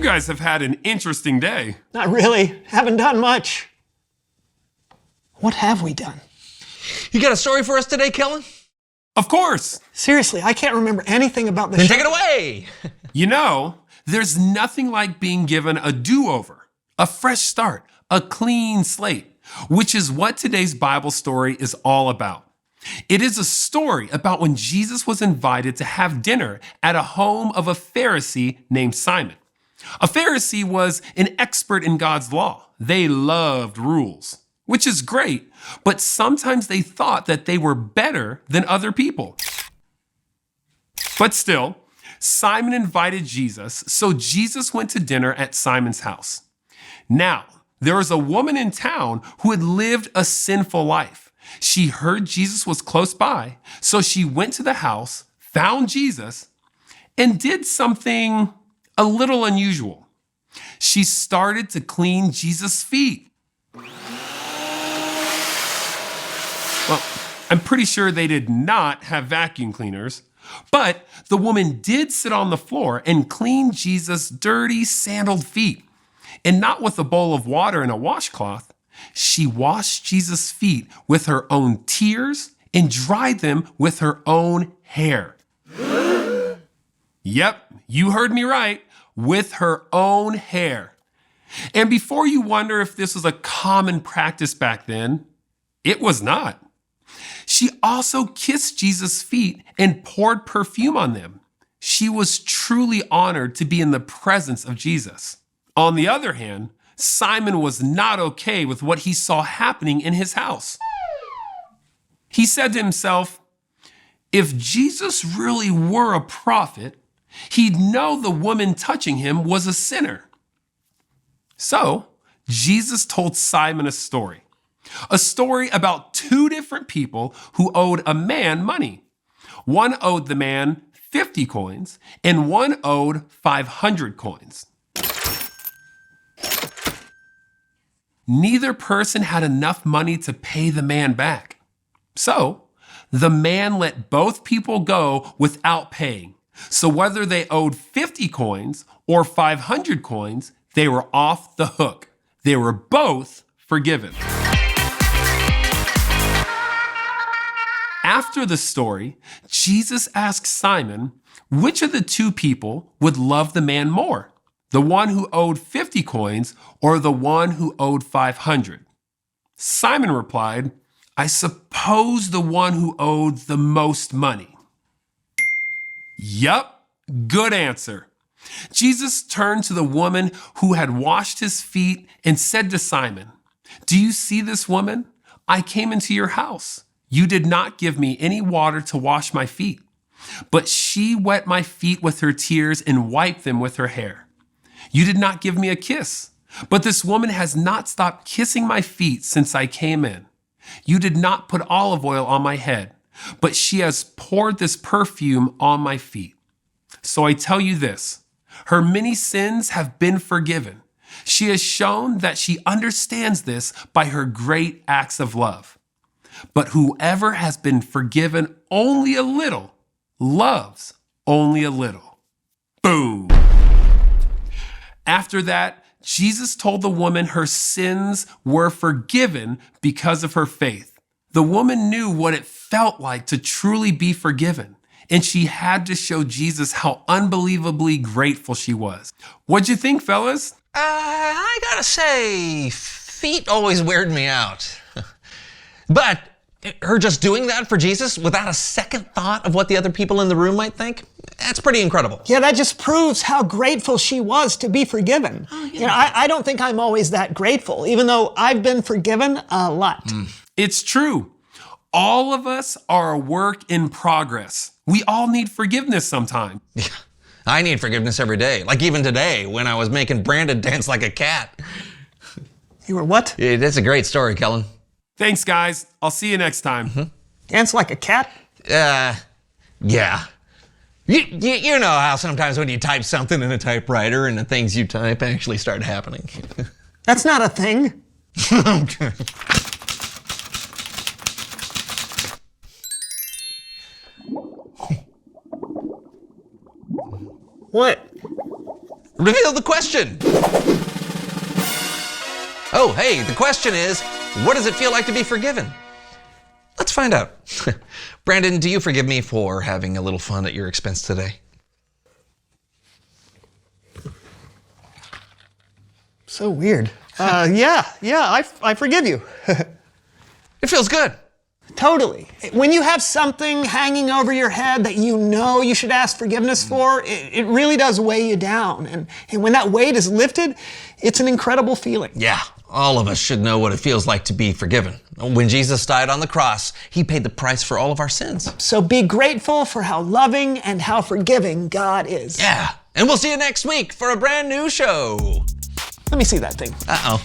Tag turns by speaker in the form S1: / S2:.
S1: guys have had an interesting day.
S2: Not really. Haven't done much. What have we done?
S3: You got a story for us today, Kellen?
S1: Of course.
S2: Seriously, I can't remember anything about this
S3: Then
S2: show.
S3: take it away.
S1: You know, there's nothing like being given a do-over, a fresh start, a clean slate, which is what today's Bible story is all about. It is a story about when Jesus was invited to have dinner at a home of a Pharisee named Simon. A Pharisee was an expert in God's law. They loved rules, which is great, but sometimes they thought that they were better than other people. But still, Simon invited Jesus, so Jesus went to dinner at Simon's house. Now, there was a woman in town who had lived a sinful life. She heard Jesus was close by, so she went to the house, found Jesus, and did something a little unusual. She started to clean Jesus' feet. Well, I'm pretty sure they did not have vacuum cleaners, but the woman did sit on the floor and clean Jesus' dirty, sandaled feet. And not with a bowl of water and a washcloth. She washed Jesus' feet with her own tears and dried them with her own hair. Yep, you heard me right, with her own hair. And before you wonder if this was a common practice back then, it was not. She also kissed Jesus' feet and poured perfume on them. She was truly honored to be in the presence of Jesus. On the other hand, Simon was not okay with what he saw happening in his house. He said to himself, if Jesus really were a prophet, he'd know the woman touching him was a sinner. So, Jesus told Simon a story about two different people who owed a man money. One owed the man 50 coins and one owed 500 coins. Neither person had enough money to pay the man back. So, the man let both people go without paying. So whether they owed 50 coins or 500 coins, they were off the hook. They were both forgiven. After the story, Jesus asked Simon, which of the two people would love the man more? The one who owed 50 coins or the one who owed 500? Simon replied, I suppose the one who owed the most money. Yup, good answer. Jesus turned to the woman who had washed his feet and said to Simon, do you see this woman? I came into your house. You did not give me any water to wash my feet, but she wet my feet with her tears and wiped them with her hair. You did not give me a kiss, but this woman has not stopped kissing my feet since I came in. You did not put olive oil on my head, but she has poured this perfume on my feet. So I tell you this, her many sins have been forgiven. She has shown that she understands this by her great acts of love. But whoever has been forgiven only a little loves only a little. Boom. After that, Jesus told the woman her sins were forgiven because of her faith. The woman knew what it felt like to truly be forgiven, and she had to show Jesus how unbelievably grateful she was. What'd you think, fellas?
S3: I gotta say, feet always weird me out. But her just doing that for Jesus without a second thought of what the other people in the room might think, that's pretty incredible.
S2: Yeah, that just proves how grateful she was to be forgiven. Oh, yeah. You know, I don't think I'm always that grateful, even though I've been forgiven a lot.
S1: It's true. All of us are a work in progress. We all need forgiveness sometime.
S3: Yeah, I need forgiveness every day. Like even today when I was making Brandon dance like a cat.
S2: You were what?
S3: Yeah, that's a great story, Kellen.
S1: Thanks, guys. I'll see you next time.
S2: Dance like a cat?
S3: Yeah. You know how sometimes when you type something in a typewriter and the things you type actually start happening.
S2: That's not a thing.
S3: Okay.
S2: What?
S3: Reveal the question. Oh, hey, the question is, what does it feel like to be forgiven? Let's find out. Brandon, do you forgive me for having a little fun at your expense today?
S2: So weird. Yeah, I forgive you.
S3: It feels good.
S2: Totally. When you have something hanging over your head that you know you should ask forgiveness for, it really does weigh you down. And when that weight is lifted, it's an incredible feeling.
S3: Yeah, all of us should know what it feels like to be forgiven. When Jesus died on the cross, he paid the price for all of our sins.
S2: So be grateful for how loving and how forgiving God is.
S3: Yeah, and we'll see you next week for a brand new show.
S2: Let me see that thing.
S3: Uh-oh.